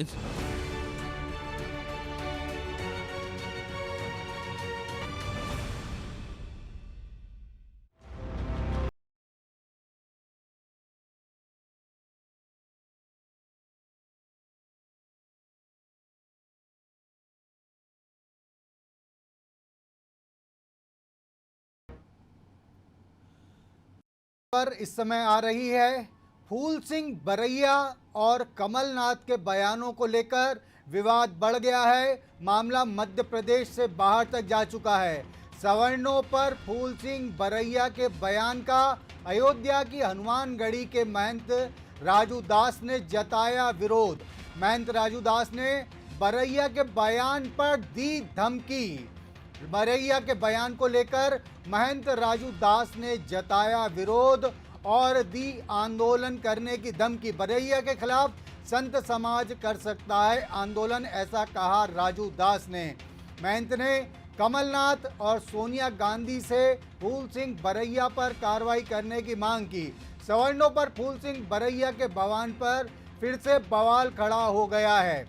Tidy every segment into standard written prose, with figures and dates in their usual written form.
पर इस समय आ रही है फूल सिंह बरैया और कमलनाथ के बयानों को लेकर विवाद बढ़ गया है। मामला मध्य प्रदेश से बाहर तक जा चुका है। सवर्णों पर फूल सिंह बरैया के बयान का अयोध्या की हनुमानगढ़ी के महंत राजू दास ने जताया विरोध। महंत राजू दास ने बरैया के बयान पर दी धमकी। बरैया के बयान को लेकर महंत राजू दास ने जताया विरोध और दी आंदोलन करने की धमकी। बरैया के खिलाफ संत समाज कर सकता है आंदोलन, ऐसा कहा राजू दास ने। महंत ने कमलनाथ और सोनिया गांधी से फूल सिंह बरैया पर कार्रवाई करने की मांग की। सवर्णों पर फूल सिंह बरैया के बयान पर फिर से बवाल खड़ा हो गया है।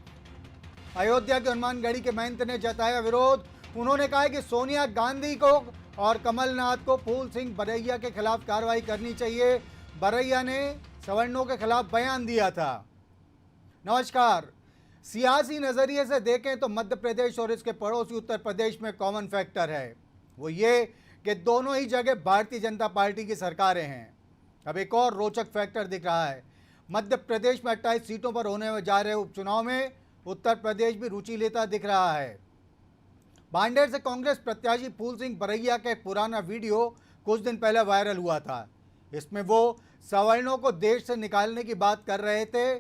अयोध्या के हनुमानगढ़ी के महंत ने जताया विरोध। उन्होंने कहा कि सोनिया गांधी को और कमलनाथ को फूल सिंह बरैया के खिलाफ कार्रवाई करनी चाहिए। बरैया ने सवर्णों के खिलाफ बयान दिया था। नमस्कार। सियासी नजरिए से देखें तो मध्य प्रदेश और इसके पड़ोसी उत्तर प्रदेश में कॉमन फैक्टर है, वो ये कि दोनों ही जगह भारतीय जनता पार्टी की सरकारें हैं। अब एक और रोचक फैक्टर दिख रहा है। मध्य प्रदेश में 28 सीटों पर होने जा रहे उपचुनाव में उत्तर प्रदेश भी रुचि लेता दिख रहा है। भांडेर से कांग्रेस प्रत्याशी फूल सिंह बरैया का एक पुराना वीडियो कुछ दिन पहले वायरल हुआ था। इसमें वो सवर्णों को देश से निकालने की बात कर रहे थे।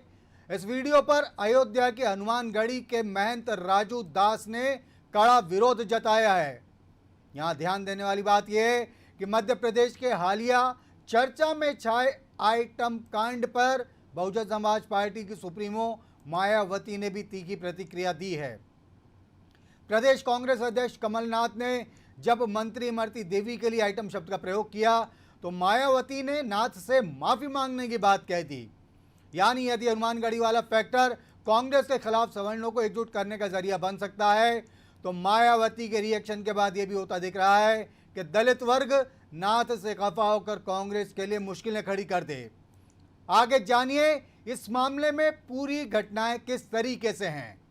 इस वीडियो पर अयोध्या के हनुमानगढ़ी के महंत राजू दास ने कड़ा विरोध जताया है। यहां ध्यान देने वाली बात यह है कि मध्य प्रदेश के हालिया चर्चा में छाए आइटम कांड पर बहुजन समाज पार्टी की सुप्रीमो मायावती ने भी तीखी प्रतिक्रिया दी है। प्रदेश कांग्रेस अध्यक्ष कमलनाथ ने जब मंत्री इमरती देवी के लिए आइटम शब्द का प्रयोग किया तो मायावती ने नाथ से माफी मांगने की बात कह दी। यानी यदि हनुमानगढ़ी वाला फैक्टर कांग्रेस के खिलाफ सवर्णों को एकजुट करने का जरिया बन सकता है तो मायावती के रिएक्शन के बाद यह भी होता दिख रहा है कि दलित वर्ग नाथ से खफा होकर कांग्रेस के लिए मुश्किलें खड़ी कर दे। आगे जानिए इस मामले में पूरी घटनाएं किस तरीके से हैं।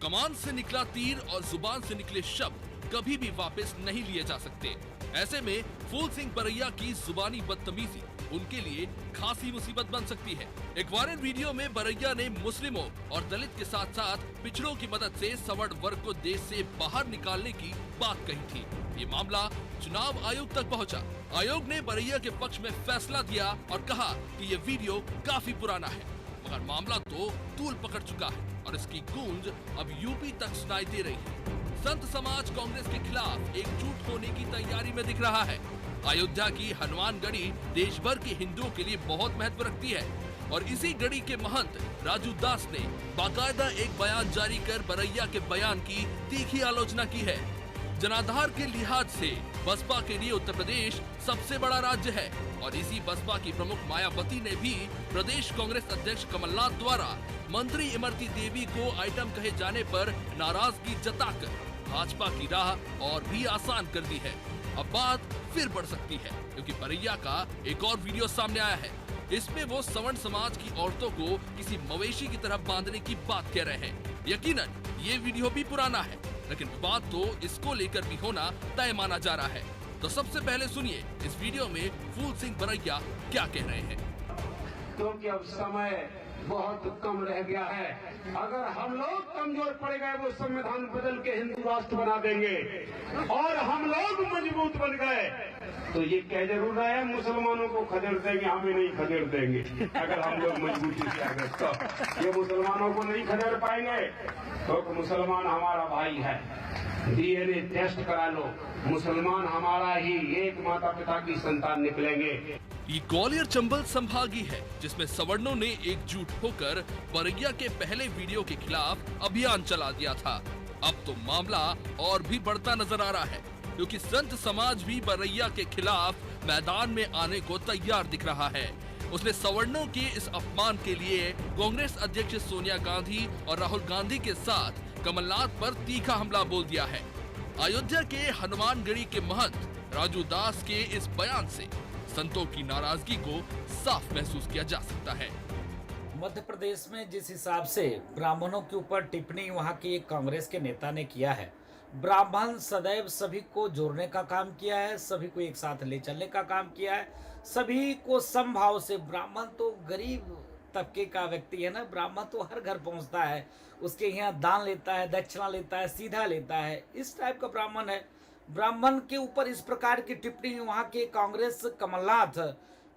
कमान से निकला तीर और जुबान से निकले शब्द कभी भी वापस नहीं लिए जा सकते। ऐसे में फूल सिंह बरैया की जुबानी बदतमीजी उनके लिए खासी मुसीबत बन सकती है। एक वायरल वीडियो में बरैया ने मुस्लिमों और दलित के साथ साथ पिछड़ों की मदद से सवर्ण वर्ग को देश से बाहर निकालने की बात कही थी। ये मामला चुनाव आयोग तक पहुंचा। आयोग ने बरैया के पक्ष में फैसला दिया और कहा कि ये वीडियो काफी पुराना है, मगर मामला तो तूल पकड़ चुका है और इसकी गूंज अब यूपी तक सुनाई दे रही है। संत समाज कांग्रेस के खिलाफ एकजुट होने की तैयारी में दिख रहा है। अयोध्या की हनुमानगढ़ी देश भर के हिंदुओं के लिए बहुत महत्व रखती है और इसी गढ़ी के महंत राजू दास ने बाकायदा एक बयान जारी कर बरैया के बयान की तीखी आलोचना की है। जनाधार के लिहाज से बसपा के लिए उत्तर प्रदेश सबसे बड़ा राज्य है और इसी बसपा की प्रमुख मायावती ने भी प्रदेश कांग्रेस अध्यक्ष कमलनाथ द्वारा मंत्री इमरती देवी को आइटम कहे जाने पर नाराजगी जताकर भाजपा की राह और भी आसान कर दी है। अब बात फिर बढ़ सकती है क्योंकि बरैया का एक और वीडियो सामने आया है। इसमें वो सवर्ण समाज की औरतों को किसी मवेशी की तरह बांधने की बात कह रहे हैं। यकीनन ये वीडियो भी पुराना है, लेकिन विवाद तो इसको लेकर भी होना तय माना जा रहा है। तो सबसे पहले सुनिए इस वीडियो में फूल सिंह बरैया क्या कह रहे हैं। क्योंकि अब समय बहुत कम रह गया है। अगर हम लोग कमजोर पड़ गए वो संविधान बदल के हिंदू राष्ट्र बना देंगे और हम लोग मजबूत बन गए तो ये कह जरूर रहा है मुसलमानों को खदेड़ देंगे, हमें नहीं खदेड़ देंगे। अगर हम लोग मजबूती से आगे तो ये मुसलमानों को नहीं खदेड़ पाएंगे क्योंकि मुसलमान हमारा भाई है। डीएनए टेस्ट करा लो, मुसलमान हमारा ही एक माता पिता की संतान निकलेंगे। ये ग्वालियर चंबल संभागी है जिसमें सवर्णों ने एकजुट होकर बरैया के पहले वीडियो के खिलाफ अभियान चला दिया था। अब तो मामला और भी बढ़ता नजर आ रहा है क्योंकि संत समाज भी बरैया के खिलाफ मैदान में आने को तैयार दिख रहा है। उसने सवर्णों के इस अपमान के लिए कांग्रेस अध्यक्ष सोनिया गांधी और राहुल गांधी के साथ कमलनाथ पर तीखा हमला बोल दिया है। अयोध्या के हनुमानगढ़ी के महंत राजू दास के इस बयान से संतों की नाराजगी को साफ महसूस किया जा सकता है। मध्य प्रदेश में जिस हिसाब से ब्राह्मणों के ऊपर टिप्पणी वहां के एक कांग्रेस के नेता ने किया है, ब्राह्मण सदैव सभी को जोड़ने का काम किया है, सभी को एक साथ ले चलने का काम किया है, सभी को समभाव से। ब्राह्मण तो गरीब तबके का व्यक्ति है ना, ब्राह्मण तो हर घर पहुंचता है, उसके यहाँ दान लेता है, दक्षिणा लेता है, सीधा लेता है, इस टाइप का ब्राह्मण है। ब्राह्मण के ऊपर इस प्रकार की टिप्पणी वहाँ के कांग्रेस कमलनाथ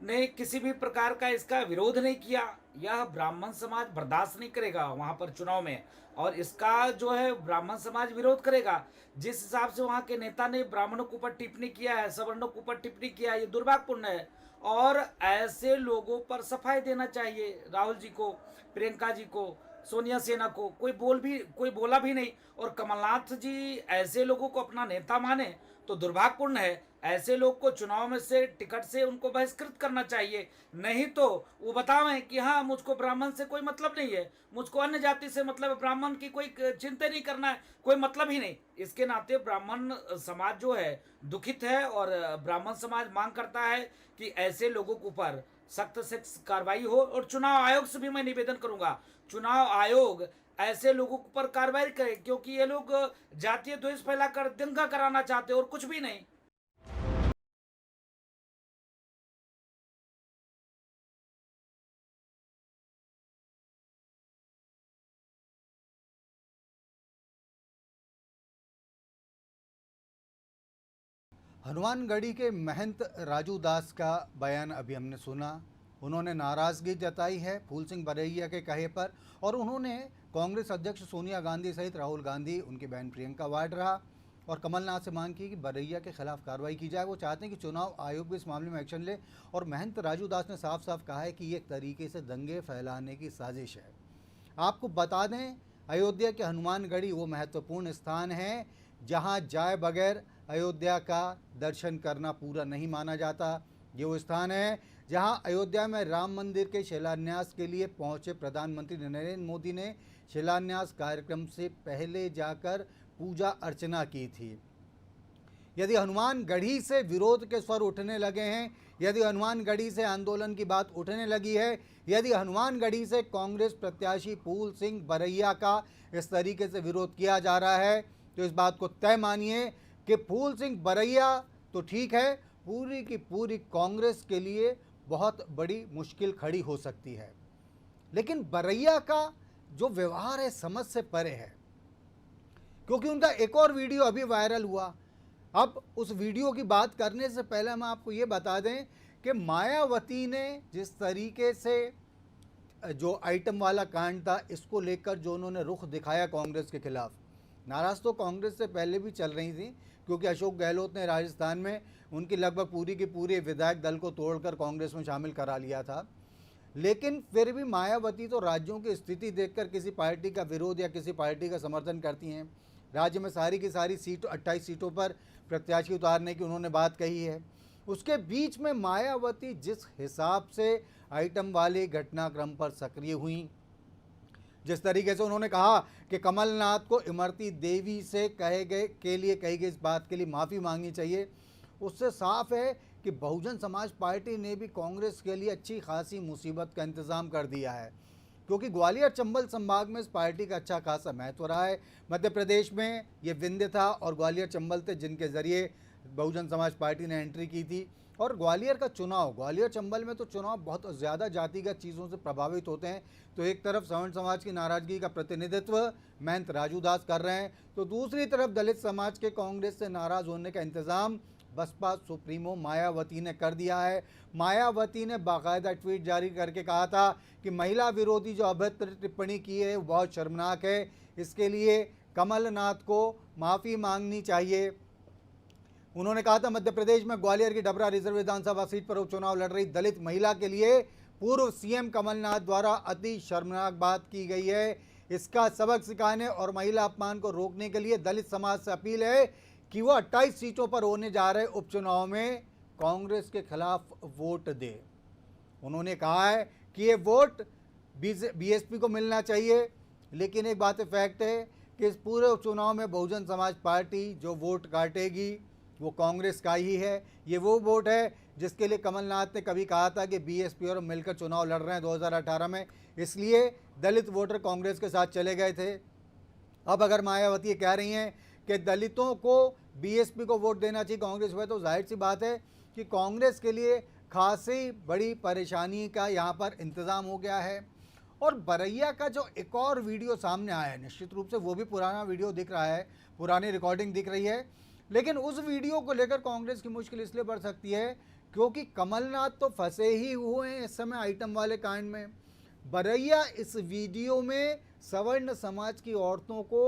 ने किसी भी प्रकार का इसका विरोध नहीं किया। यह ब्राह्मण समाज बर्दाश्त नहीं करेगा वहाँ पर चुनाव में, और इसका जो है ब्राह्मण समाज विरोध करेगा। जिस हिसाब से वहाँ के नेता ने ब्राह्मणों के ऊपर टिप्पणी किया है, सवर्णों के ऊपर टिप्पणी किया है, ये दुर्भाग्यपूर्ण है। और ऐसे लोगों पर सफाई देना चाहिए। राहुल जी को, प्रियंका जी को, सोनिया सेना को कोई बोला भी नहीं, और कमलनाथ जी ऐसे लोगों को अपना नेता माने तो दुर्भाग्यपूर्ण है। ऐसे लोग को चुनाव में से टिकट से उनको बहिष्कृत करना चाहिए, नहीं तो वो बतावें कि हाँ मुझको ब्राह्मण से कोई मतलब नहीं है, मुझको अन्य जाति से मतलब है, ब्राह्मण की कोई चिंता नहीं करना है, कोई मतलब ही नहीं। इसके नाते ब्राह्मण समाज जो है दुखित है, और ब्राह्मण समाज मांग करता है कि ऐसे लोगों के ऊपर सख्त से कार्रवाई हो। और चुनाव आयोग से भी मैं निवेदन करूंगा, चुनाव आयोग ऐसे लोगों के ऊपर कार्रवाई करे, क्योंकि ये लोग जातीय द्वेष फैलाकर दंगा कराना चाहते और कुछ भी नहीं। हनुमानगढ़ी के महंत राजू दास का बयान अभी हमने सुना। उन्होंने नाराज़गी जताई है फूल सिंह बरैया के कहे पर, और उन्होंने कांग्रेस अध्यक्ष सोनिया गांधी सहित राहुल गांधी, उनकी बहन प्रियंका वाड्रा और कमलनाथ से मांग की कि बरैया के खिलाफ कार्रवाई की जाए। वो चाहते हैं कि चुनाव आयोग भी इस मामले में एक्शन ले। और महंत राजू दास ने साफ साफ कहा है कि ये एक तरीके से दंगे फैलाने की साजिश है। आपको बता दें, अयोध्या के हनुमानगढ़ी वो महत्वपूर्ण स्थान है जहाँ जाए बगैर अयोध्या का दर्शन करना पूरा नहीं माना जाता। ये वो स्थान है जहां अयोध्या में राम मंदिर के शिलान्यास के लिए पहुंचे प्रधानमंत्री नरेंद्र मोदी ने शिलान्यास कार्यक्रम से पहले जाकर पूजा अर्चना की थी। यदि हनुमानगढ़ी से विरोध के स्वर उठने लगे हैं, यदि हनुमानगढ़ी से आंदोलन की बात उठने लगी है, यदि हनुमानगढ़ी से कांग्रेस प्रत्याशी फूल सिंह बरैया का इस तरीके से विरोध किया जा रहा है, तो इस बात को तय मानिए कि फूल सिंह बरैया तो ठीक है, पूरी की पूरी कांग्रेस के लिए बहुत बड़ी मुश्किल खड़ी हो सकती है। लेकिन बरैया का जो व्यवहार है समझ से परे है, क्योंकि उनका एक और वीडियो अभी वायरल हुआ। अब उस वीडियो की बात करने से पहले हम आपको ये बता दें कि मायावती ने जिस तरीके से जो आइटम वाला कांड था, इसको लेकर जो उन्होंने रुख दिखाया कांग्रेस के खिलाफ, नाराज़ तो कांग्रेस से पहले भी चल रही थी, क्योंकि अशोक गहलोत ने राजस्थान में उनकी लगभग पूरी की पूरी विधायक दल को तोड़कर कांग्रेस में शामिल करा लिया था। लेकिन फिर भी मायावती तो राज्यों की स्थिति देखकर किसी पार्टी का विरोध या किसी पार्टी का समर्थन करती हैं। राज्य में सारी की सारी सीट 28 सीटों पर प्रत्याशी उतारने की उन्होंने बात कही है। उसके बीच में मायावती जिस हिसाब से आइटम वाले घटनाक्रम पर सक्रिय हुई, जिस तरीके से उन्होंने कहा कि कमलनाथ को इमरती देवी से कही गई इस बात के लिए माफ़ी मांगनी चाहिए, उससे साफ है कि बहुजन समाज पार्टी ने भी कांग्रेस के लिए अच्छी खासी मुसीबत का इंतज़ाम कर दिया है, क्योंकि ग्वालियर चंबल संभाग में इस पार्टी का अच्छा खासा महत्व रहा है। मध्य प्रदेश में ये विंध्य था और ग्वालियर चंबल थे जिनके ज़रिए बहुजन समाज पार्टी ने एंट्री की थी। और ग्वालियर का चुनाव, ग्वालियर चंबल में तो चुनाव बहुत ज़्यादा जातिगत चीज़ों से प्रभावित होते हैं। तो एक तरफ सवर्ण समाज की नाराज़गी का प्रतिनिधित्व महंत राजू दास कर रहे हैं, तो दूसरी तरफ दलित समाज के कांग्रेस से नाराज़ होने का इंतज़ाम बसपा सुप्रीमो मायावती ने कर दिया है। मायावती ने बाकायदा ट्वीट जारी करके कहा था कि महिला विरोधी जो अभद्र टिप्पणी की है वो बहुत शर्मनाक है, इसके लिए कमलनाथ को माफ़ी मांगनी चाहिए। उन्होंने कहा था मध्य प्रदेश में ग्वालियर की डबरा रिजर्व विधानसभा सीट पर उपचुनाव लड़ रही दलित महिला के लिए पूर्व सीएम कमलनाथ द्वारा अति शर्मनाक बात की गई है। इसका सबक सिखाने और महिला अपमान को रोकने के लिए दलित समाज से अपील है कि वो 28 सीटों पर होने जा रहे उपचुनाव में कांग्रेस के खिलाफ वोट दे। उन्होंने कहा है कि ये वोट बीएसपी को मिलना चाहिए, लेकिन एक बात फैक्ट है कि इस पूरे उपचुनाव में बहुजन समाज पार्टी जो वोट काटेगी वो कांग्रेस का ही है। ये वो वोट है जिसके लिए कमलनाथ ने कभी कहा था कि बीएसपी और मिलकर चुनाव लड़ रहे हैं 2018 में, इसलिए दलित वोटर कांग्रेस के साथ चले गए थे। अब अगर मायावती कह रही हैं कि दलितों को बीएसपी को वोट देना चाहिए कांग्रेस में, तो जाहिर सी बात है कि कांग्रेस के लिए खासी बड़ी परेशानी का यहाँ पर इंतज़ाम हो गया है। और बरैया का जो एक और वीडियो सामने आया है, निश्चित रूप से वो भी पुराना वीडियो दिख रहा है, पुरानी रिकॉर्डिंग दिख रही है, लेकिन उस वीडियो को लेकर कांग्रेस की मुश्किल इसलिए बढ़ सकती है क्योंकि कमलनाथ तो फंसे ही हुए हैं इस समय आइटम वाले कांड में। बरैया इस वीडियो में सवर्ण समाज की औरतों को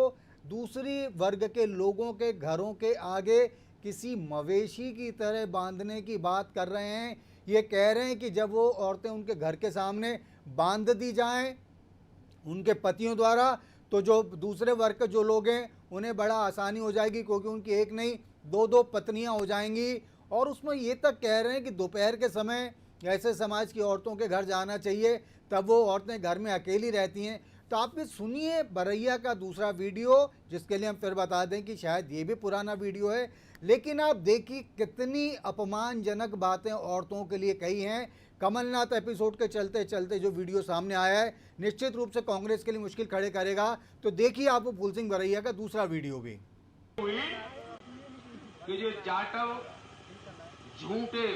दूसरी वर्ग के लोगों के घरों के आगे किसी मवेशी की तरह बांधने की बात कर रहे हैं। ये कह रहे हैं कि जब वो औरतें उनके घर के सामने बांध दी जाएं उनके पतियों द्वारा, तो जो दूसरे वर्ग के जो लोग हैं उन्हें बड़ा आसानी हो जाएगी, क्योंकि उनकी एक नहीं दो पत्नियां हो जाएंगी। और उसमें ये तक कह रहे हैं कि दोपहर के समय ऐसे समाज की औरतों के घर जाना चाहिए, तब वो औरतें घर में अकेली रहती हैं। तो आप भी सुनिए बरैया का दूसरा वीडियो, जिसके लिए हम फिर बता दें कि शायद ये भी पुराना वीडियो है, लेकिन आप देखिए कितनी अपमानजनक बातें औरतों के लिए कही हैं। कमलनाथ एपिसोड के चलते चलते जो वीडियो सामने आया है निश्चित रूप से कांग्रेस के लिए मुश्किल खड़े करेगा। तो देखिए आप फूल सिंह बरैया का दूसरा वीडियो भी। कि जो जाटव झूठे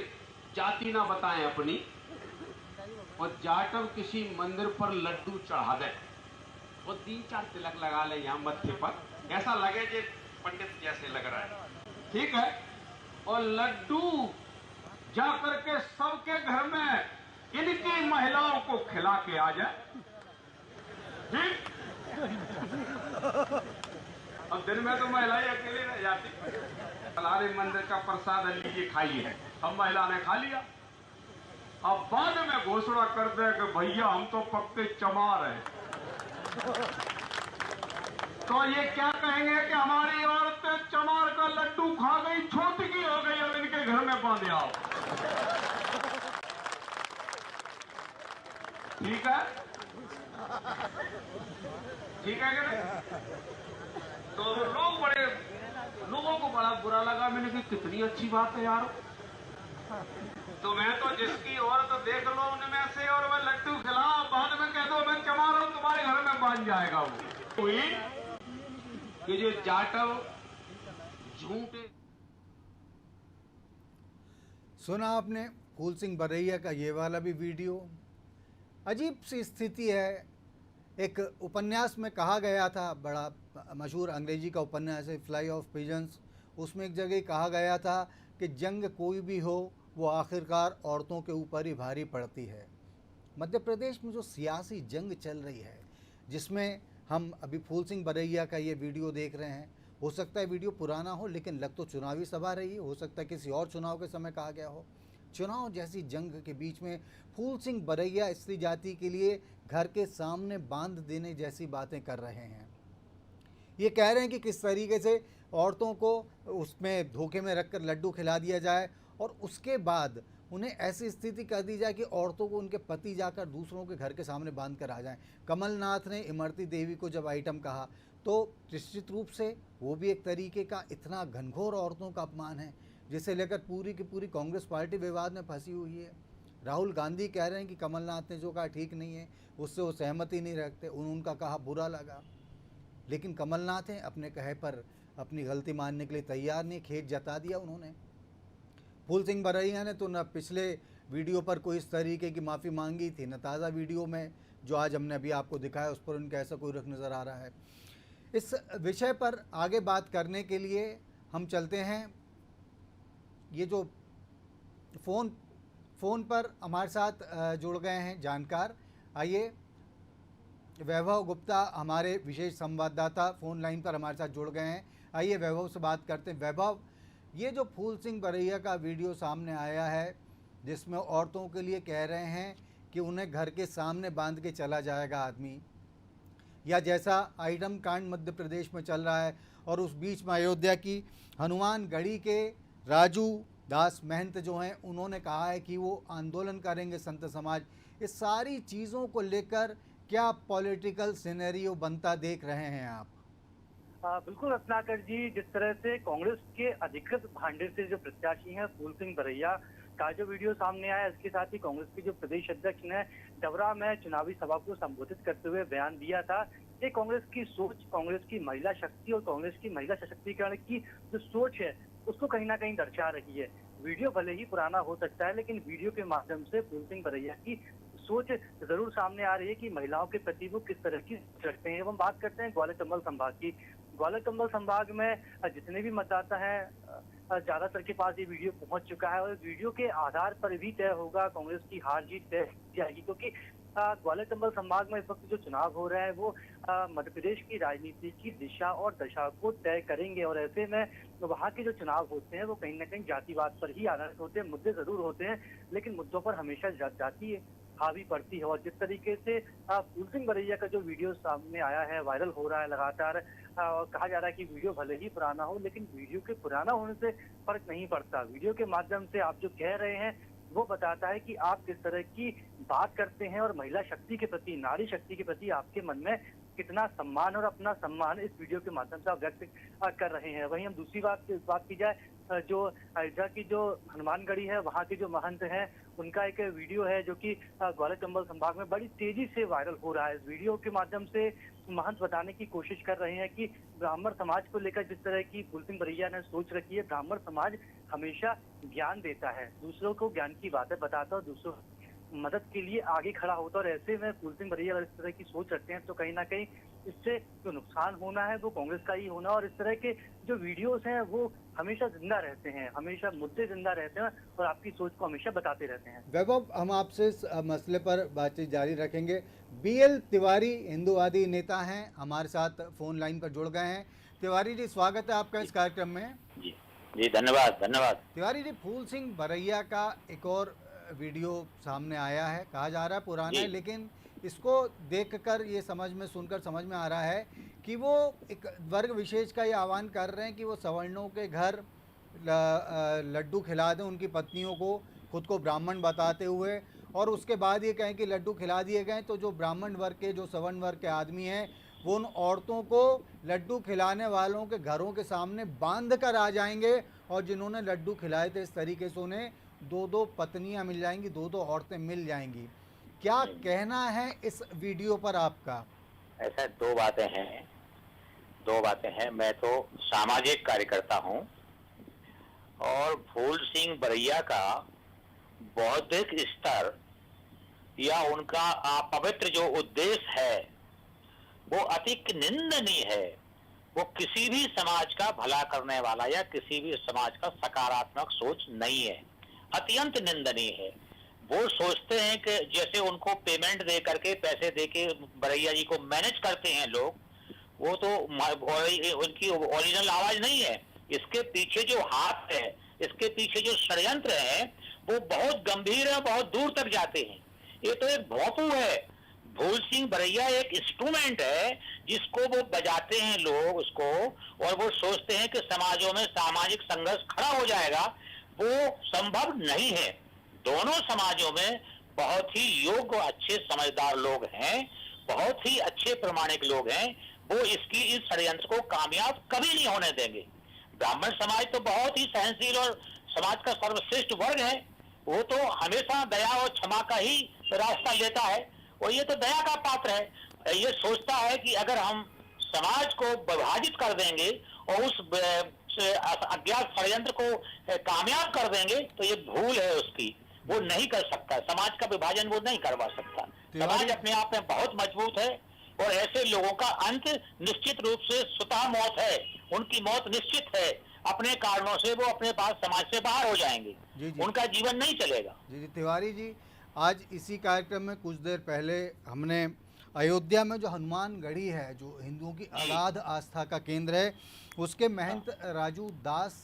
जाति ना बताएं अपनी, और जाटव किसी मंदिर पर लड्डू चढ़ा दे और 3-4 तिलक लगा ले यहाँ मत्थे पर, ऐसा लगे जे पंडित जैसे लग रहा है, ठीक है, और लड्डू जा करके सबके घर में इनकी महिलाओं को खिला के आ जाए, ठीक। अब दिन में तो महिलाएं अकेली रह जाती, फलाने मंदिर का प्रसाद लीजिए खाइए, अब महिला ने खा लिया, अब बाद में घोषणा कर दे कि भैया हम तो पक्के चमार हैं, तो ये क्या कहेंगे कि हमारी औरतें चमार का लड्डू खा गई, छोटकी हो गई, अब इनके घर में बांधे आओ, ठीक है, ठीक है कि नहीं? तो लोगों को बड़ा बुरा लगा। मैंने कहा कितनी अच्छी बात है यार, तो मैं तो जिसकी औरत देख लो उनमें से और वह लड्डू खिलाओ, बाद में कह दो मैं चमार हूं, तुम्हारे घर में बांध जाएगा वो। कि जो जाटव झूठे। सुना आपने फूल सिंह बरैया का ये वाला भी वीडियो। अजीब सी स्थिति है। एक उपन्यास में कहा गया था, बड़ा मशहूर अंग्रेजी का उपन्यास है फ्लाई ऑफ पिजन्स, उसमें एक जगह कहा गया था कि जंग कोई भी हो वो आखिरकार औरतों के ऊपर ही भारी पड़ती है। मध्य प्रदेश में जो सियासी जंग चल रही है, जिसमें हम अभी फूल सिंह बरैया का ये वीडियो देख रहे हैं, हो सकता है वीडियो पुराना हो, लेकिन लग तो चुनावी सभा रही है, हो सकता है किसी और चुनाव के समय कहा गया हो। चुनाव जैसी जंग के बीच में फूल सिंह बरैया स्त्री जाति के लिए घर के सामने बांध देने जैसी बातें कर रहे हैं। ये कह रहे हैं कि किस तरीके से औरतों को उसमें धोखे में रखकर लड्डू खिला दिया जाए और उसके बाद उन्हें ऐसी स्थिति कर दी जाए कि औरतों को उनके पति जाकर दूसरों के घर के सामने बांध कर आ जाएं। कमलनाथ ने इमरती देवी को जब आइटम कहा तो निश्चित रूप से वो भी एक तरीके का इतना घनघोर औरतों का अपमान है, जिसे लेकर पूरी की पूरी कांग्रेस पार्टी विवाद में फंसी हुई है। राहुल गांधी कह रहे हैं कि कमलनाथ ने जो कहा ठीक नहीं है, उससे वो सहमति नहीं रखते, उनका कहा बुरा लगा, लेकिन कमलनाथ हैं अपने कहे पर अपनी गलती मानने के लिए तैयार नहीं, खेत जता दिया उन्होंने। फूल सिंह बरैया ने तो न पिछले वीडियो पर कोई इस तरीके की माफ़ी मांगी थी, न ताज़ा वीडियो में जो आज हमने अभी आपको दिखाया उस पर उनका ऐसा कोई रुख नज़र आ रहा है। इस विषय पर आगे बात करने के लिए हम चलते हैं, ये जो फ़ोन पर हमारे साथ जुड़ गए हैं जानकार, आइए वैभव गुप्ता हमारे विशेष संवाददाता फ़ोन लाइन पर हमारे साथ जुड़ गए हैं। आइए वैभव से बात करते हैं। वैभव, ये जो फूल सिंह बरैया का वीडियो सामने आया है जिसमें औरतों के लिए कह रहे हैं कि उन्हें घर के सामने बांध के चला जाएगा आदमी, या जैसा आइटम कांड मध्य प्रदेश में चल रहा है, और उस बीच में अयोध्या की हनुमानगढ़ी के राजू दास महंत जो हैं उन्होंने कहा है कि वो आंदोलन करेंगे संत समाज। इस सारी चीज़ों को लेकर क्या पॉलिटिकल सिनेरियो बनता देख रहे हैं आप? बिल्कुल रत्नाकर जी, जिस तरह से कांग्रेस के अधिकृत भांडे से जो प्रत्याशी हैं फूल सिंह बरैया का जो वीडियो सामने आया, इसके साथ ही कांग्रेस के जो प्रदेश अध्यक्ष ने डबरा में चुनावी सभा को संबोधित करते हुए बयान दिया था। ये कांग्रेस की सोच, कांग्रेस की महिला शक्ति और कांग्रेस की महिला सशक्तिकरण की जो सोच है उसको कहीं ना कहीं दर्शा रही है। वीडियो भले ही पुराना हो सकता है, लेकिन वीडियो के माध्यम से फूल सिंह बरैया की सोच जरूर सामने आ रही है कि महिलाओं के प्रति वो किस तरह की सोच रखते हैं। हम बात करते हैं ग्वालियर चंबल संभाग की। ग्वालियर चंबल संभाग में जितने भी मतदाता हैं ज्यादातर के पास ये वीडियो पहुंच चुका है, और वीडियो के आधार पर भी तय होगा कांग्रेस की हार जीत तय जाएगी, क्योंकि ग्वालियर चंबल संभाग में इस वक्त जो चुनाव हो रहे हैं वो मध्य प्रदेश की राजनीति की दिशा और दशा को तय करेंगे। और ऐसे में वहाँ के जो चुनाव होते हैं वो कहीं ना कहीं जातिवाद पर ही आधारित होते हैं। मुद्दे जरूर होते हैं, लेकिन मुद्दों पर हमेशा जाति हावी पड़ती है। और जिस तरीके से फूल सिंह बरैया का जो वीडियो सामने आया है, वायरल हो रहा है लगातार, और कहा जा रहा है कि वीडियो भले ही पुराना हो, लेकिन वीडियो के पुराना होने से फर्क नहीं पड़ता। वीडियो के माध्यम से आप जो कह रहे हैं वो बताता है कि आप किस तरह की बात करते हैं और महिला शक्ति के प्रति, नारी शक्ति के प्रति आपके मन में कितना सम्मान और अपना सम्मान इस वीडियो के माध्यम से आप व्यक्त कर रहे हैं। वहीं हम दूसरी बात की जाए, जो अयोध्या की जो हनुमानगढ़ी है वहाँ के जो महंत हैं उनका एक वीडियो है जो कि ग्वालियर चंबल संभाग में बड़ी तेजी से वायरल हो रहा है। इस वीडियो के माध्यम से महंत बताने की कोशिश कर रहे हैं कि ब्राह्मण समाज को लेकर जिस तरह की फूल सिंह बरैया ने सोच रखी है, ब्राह्मण समाज हमेशा ज्ञान देता है, दूसरों को ज्ञान की बातें बताता है, दूसरों मदद के लिए आगे खड़ा होता है। और ऐसे में फूल सिंह बरैया अगर इस तरह की सोच रखते हैं तो कहीं ना कहीं इससे जो नुकसान होना है वो कांग्रेस का ही होना। और इस तरह के जो वीडियोस हैं वो हमेशा जिंदा रहते हैं, हमेशा मुद्दे जिंदा रहते हैं और आपकी सोच को हमेशा बताते रहते हैं। वैभव, हम आपसे इस मसले पर बातचीत जारी रखेंगे। BL तिवारी हिंदूवादी नेता हैं, हमारे साथ फ़ोन लाइन पर जुड़ गए हैं। तिवारी जी, स्वागत है आपका इस कार्यक्रम में। जी धन्यवाद। तिवारी जी, फूल सिंह बरैया का एक और वीडियो सामने आया है, कहा जा रहा है पुराना है, लेकिन इसको देखकर ये सुनकर समझ में आ रहा है कि वो एक वर्ग विशेष का ये आह्वान कर रहे हैं कि वो सवर्णों के घर लड्डू खिला दें उनकी पत्नियों को, खुद को ब्राह्मण बताते हुए, और उसके बाद ये कहें कि लड्डू खिला दिए गए तो जो ब्राह्मण वर्ग के, जो सवर्ण वर्ग के आदमी हैं वो उन औरतों को लड्डू खिलाने वालों के घरों के सामने बांध कर आ जाएंगे, और जिन्होंने लड्डू खिलाए थे इस तरीके से उन्हें 2-2 पत्नियां मिल जाएंगी, 2-2 औरतें मिल जाएंगी। क्या कहना है इस वीडियो पर आपका? ऐसा दो बातें हैं। मैं तो सामाजिक कार्यकर्ता हूं, और फूल सिंह बरैया का बौद्धिक स्तर या उनका पवित्र जो उद्देश्य है वो अति निंदनीय है। वो किसी भी समाज का भला करने वाला या किसी भी समाज का सकारात्मक सोच नहीं है, अत्यंत निंदनीय है। वो सोचते हैं कि जैसे उनको पेमेंट दे करके, पैसे दे के बरैया जी को मैनेज करते हैं लोग, वो तो उनकी ओरिजिनल आवाज नहीं है। इसके पीछे जो हाथ है, इसके पीछे जो षड्यंत्र है वो बहुत गंभीर है, बहुत दूर तक जाते हैं। ये तो एक भोंपू है। फूल सिंह बरैया एक इंस्ट्रूमेंट है जिसको वो बजाते हैं लोग उसको, और वो सोचते हैं कि समाजों में सामाजिक संघर्ष खड़ा हो जाएगा। वो संभव नहीं है। दोनों समाजों में बहुत ही योग्य, अच्छे, समझदार लोग हैं, बहुत ही अच्छे प्रामाणिक लोग हैं। वो इस षड्यंत्र को कामयाब कभी नहीं होने देंगे। ब्राह्मण समाज तो बहुत ही सहनशील और समाज का सर्वश्रेष्ठ वर्ग है। वो तो हमेशा दया और क्षमा का ही रास्ता लेता है, और ये तो दया का पात्र है। ये सोचता है कि अगर हम समाज को विभाजित कर देंगे और उस अज्ञात षड्यंत्र को कामयाब कर देंगे तो ये भूल है उसकी। वो नहीं कर सकता, समाज का विभाजन वो नहीं करवा सकता। समाज अपने आप में बहुत मजबूत है, और ऐसे लोगों का अंत निश्चित रूप से स्वतः मौत है। उनकी मौत निश्चित है। अपने कारणों से वो अपने पास समाज से बाहर हो जाएंगे। उनका जीवन नहीं चलेगा। जी तिवारी जी, आज इसी कार्यक्रम में कुछ देर पहले हमने अयोध्या में जो हनुमान गढ़ी है, जो हिंदुओं की अगाध आस्था का केंद्र है, उसके महंत राजू दास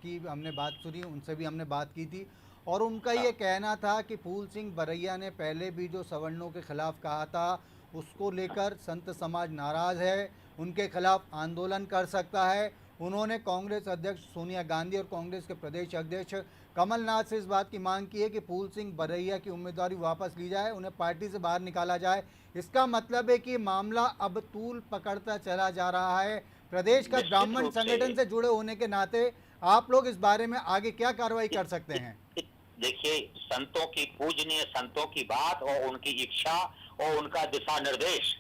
की हमने बात सुनी, उनसे भी हमने बात की थी और उनका ये कहना था कि फूल सिंह बरैया ने पहले भी जो सवर्णों के खिलाफ कहा था उसको लेकर संत समाज नाराज़ है, उनके खिलाफ आंदोलन कर सकता है। उन्होंने कांग्रेस अध्यक्ष सोनिया गांधी और कांग्रेस के प्रदेश अध्यक्ष कमलनाथ से इस बात की मांग की है कि फूल सिंह बरैया की उम्मीदवारी वापस ली जाए, उन्हें पार्टी से बाहर निकाला जाए। इसका मतलब है कि मामला अब तूल पकड़ता चला जा रहा है। प्रदेश का ब्राह्मण संगठन से जुड़े होने के नाते आप लोग इस बारे में आगे क्या कार्रवाई कर सकते हैं? देखिए, संतों की पूजनीय संतों की बात और उनकी इच्छा और उनका दिशा निर्देश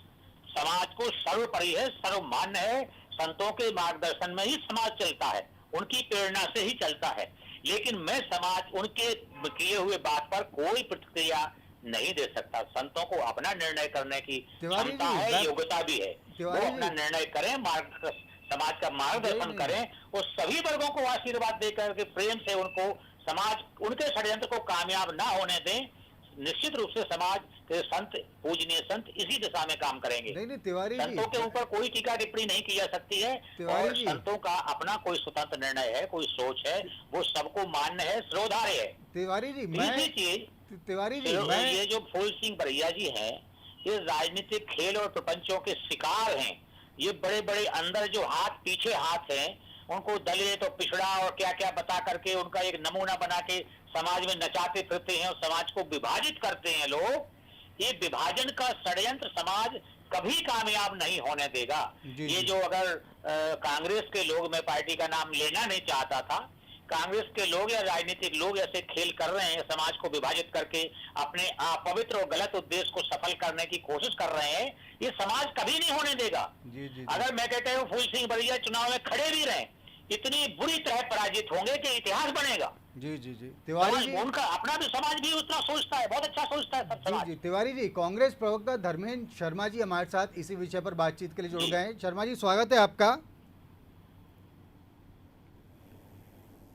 समाज को सर्वोपरि है, सर्वमान्य है। संतों के मार्गदर्शन में ही समाज चलता है, उनकी प्रेरणा से ही चलता है। लेकिन मैं समाज उनके किए हुए बात पर कोई प्रतिक्रिया नहीं दे सकता। संतों को अपना निर्णय करने की क्षमता है, योग्यता भी है। वो अपना निर्णय करें, समाज का मार्गदर्शन करें और सभी वर्गों को आशीर्वाद देकर के प्रेम से उनको समाज उनके षड्यंत्र को कामयाब ना होने दें। निश्चित रूप से समाज के संत, पूजनीय संत इसी दिशा में काम करेंगे। नहीं तिवारी जी, संतों के ऊपर कोई टीका टिप्पणी नहीं की जा सकती है और संतों का अपना कोई स्वतंत्र निर्णय है, कोई सोच है, वो सबको मान्य है, श्रोधार्य है। तिवारी जी, ये जो फूल सिंह बरैया जी हैं, ये राजनीतिक खेल और प्रपंचों के शिकार हैं। ये बड़े बड़े अंदर जो हाथ, पीछे हाथ हैं, उनको दलित और पिछड़ा और क्या क्या बता करके उनका एक नमूना बना के समाज में नचाते फिरते हैं और समाज को विभाजित करते हैं लोग। ये विभाजन का षड्यंत्र समाज कभी कामयाब नहीं होने देगा। ये जो अगर कांग्रेस के लोग, मैं पार्टी का नाम लेना नहीं चाहता था, कांग्रेस के लोग या राजनीतिक लोग ऐसे खेल कर रहे हैं, समाज को विभाजित करके अपने अपवित्र और गलत उद्देश्य को सफल करने की कोशिश कर रहे हैं। ये समाज कभी नहीं होने देगा। अगर मैं कहता हूँ फूल सिंह बरैया चुनाव में खड़े भी रहे, इतनी बुरी तरह पराजित होंगे कि इतिहास बनेगा। जी तिवारी जी, उनका अपना भी समाज भी उतना सोचता है, बहुत अच्छा सोचता है सब समाज। तिवारी जी, कांग्रेस प्रवक्ता धर्मेंद्र शर्मा जी हमारे साथ इसी विषय पर बातचीत के लिए जुड़ गए हैं। शर्मा जी, स्वागत है आपका।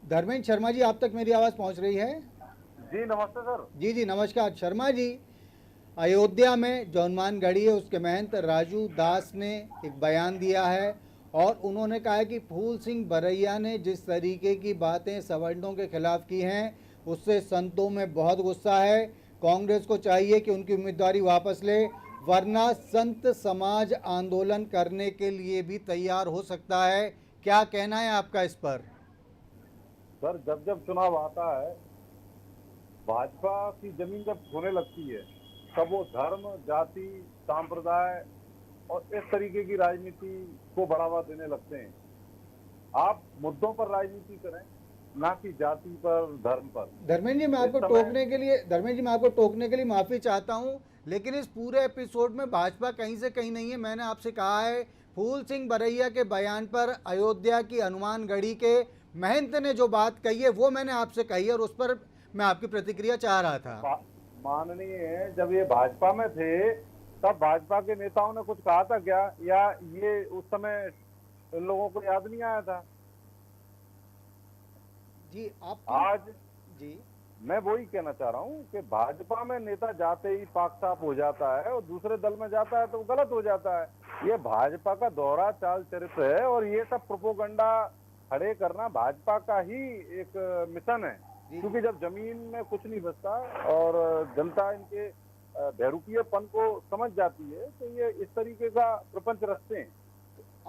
धर्मेंद्र शर्मा जी, आप तक मेरी आवाज पहुंच रही है? जी नमस्ते सर। जी नमस्कार। शर्मा जी, अयोध्या में जो हनुमान गढ़ी है उसके महंत राजू दास ने एक बयान दिया है और उन्होंने कहा है कि फूल सिंह बरैया ने जिस तरीके की बातें सवर्णों के खिलाफ की हैं उससे संतों में बहुत गुस्सा है। कांग्रेस को चाहिए कि उनकी उम्मीदवारी वापस ले, वरना संत समाज आंदोलन करने के लिए भी तैयार हो सकता है। क्या कहना है आपका इस पर? सर, जब जब चुनाव आता है, भाजपा की जमीन जब खोने लगती है, तब वो धर्म, जाति, सांप्रदाय और इस तरीके की राजनीति को बढ़ावा देने लगते हैं। आप मुद्दों पर राजनीति करें, ना कि जाति पर, धर्म पर। धर्मेंद्र जी, मैं आपको टोकने के लिए माफी चाहता हूं, लेकिन इस पूरे एपिसोड में भाजपा कहीं से कहीं नहीं है। मैंने आपसे कहा है, फूल सिंह बरैया के बयान पर अयोध्या की हनुमान गढ़ी के महंत ने जो बात कही है वो मैंने आपसे कही है और उस पर मैं आपकी प्रतिक्रिया चाह रहा था। माननीय, जब ये भाजपा में थे तब भाजपा के नेताओं ने कुछ कहा था क्या, या ये उस समय इन लोगों को याद नहीं आया था? जी आज जी मैं वही कहना चाह रहा हूँ कि भाजपा में नेता जाते ही पाक साफ हो जाता है और दूसरे दल में जाता है तो गलत हो जाता है। ये भाजपा का दोहरा चाल चरित्र है और ये सब प्रोपोगंडा खड़े करना भाजपा का ही एक मिशन है। क्योंकि जब जमीन में कुछ नहीं बचता और जनता इनके बहरूपीयपन को समझ जाती है तो ये इस तरीके का प्रपंच रचते हैं।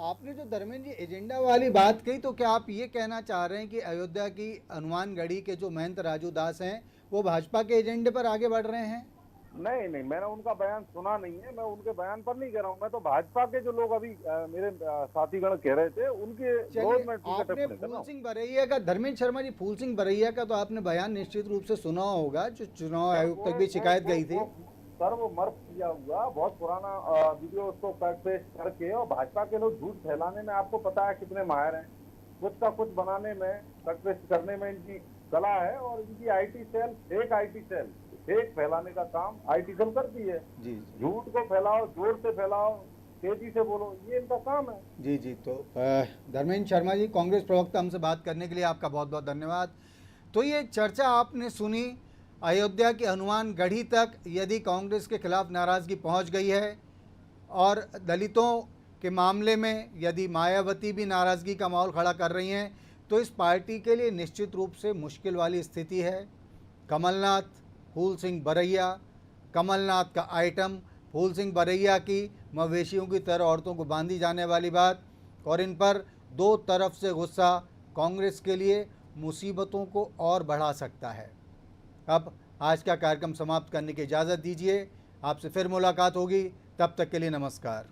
आपने जो धर्मेंद्र जी एजेंडा वाली बात कही, तो क्या आप ये कहना चाह रहे हैं कि अयोध्या की हनुमान गढ़ी के जो महंत राजू दास हैं वो भाजपा के एजेंडे पर आगे बढ़ रहे हैं? नहीं, मैंने उनका बयान सुना नहीं है, मैं उनके बयान पर नहीं कह रहा हूँ। मैं तो भाजपा के जो लोग अभी मेरे साथीगण कह रहे थे उनके विरोध में। आपने फूल सिंह बरैया का, धर्मेंद्र शर्मा जी, फूल सिंह बरैया का तो आपने बयान निश्चित रूप से सुना होगा, जो चुनाव आयोग तक भी शिकायत गई थी। सर, वो मर्फ किया हुआ बहुत पुराना वीडियो, उसको पेश करके, और भाजपा के लोग झूठ फैलाने में आपको पता है कितने माहिर हैं। कुछ का कुछ बनाने में, पेश करने में इनकी कला है और इनकी आईटी सेल फेक फैलाने का काम आईटी सेल करती है। जी, झूठ को फैलाओ, जोर से फैलाओ, तेजी से बोलो, ये इनका काम है। जी तो धर्मेंद्र शर्मा जी, कांग्रेस प्रवक्ता, हमसे बात करने के लिए आपका बहुत बहुत धन्यवाद। तो ये चर्चा आपने सुनी, अयोध्या की हनुमान गढ़ी तक यदि कांग्रेस के खिलाफ नाराजगी पहुंच गई है और दलितों के मामले में यदि मायावती भी नाराज़गी का माहौल खड़ा कर रही हैं तो इस पार्टी के लिए निश्चित रूप से मुश्किल वाली स्थिति है। कमलनाथ, फूल सिंह बरैया, कमलनाथ का आइटम, फूल सिंह बरैया की मवेशियों की तरह औरतों को बांधी जाने वाली बात, और इन पर दो तरफ से गुस्सा कांग्रेस के लिए मुसीबतों को और बढ़ा सकता है। अब आज का कार्यक्रम समाप्त करने की इजाज़त दीजिए। आपसे फिर मुलाकात होगी, तब तक के लिए नमस्कार।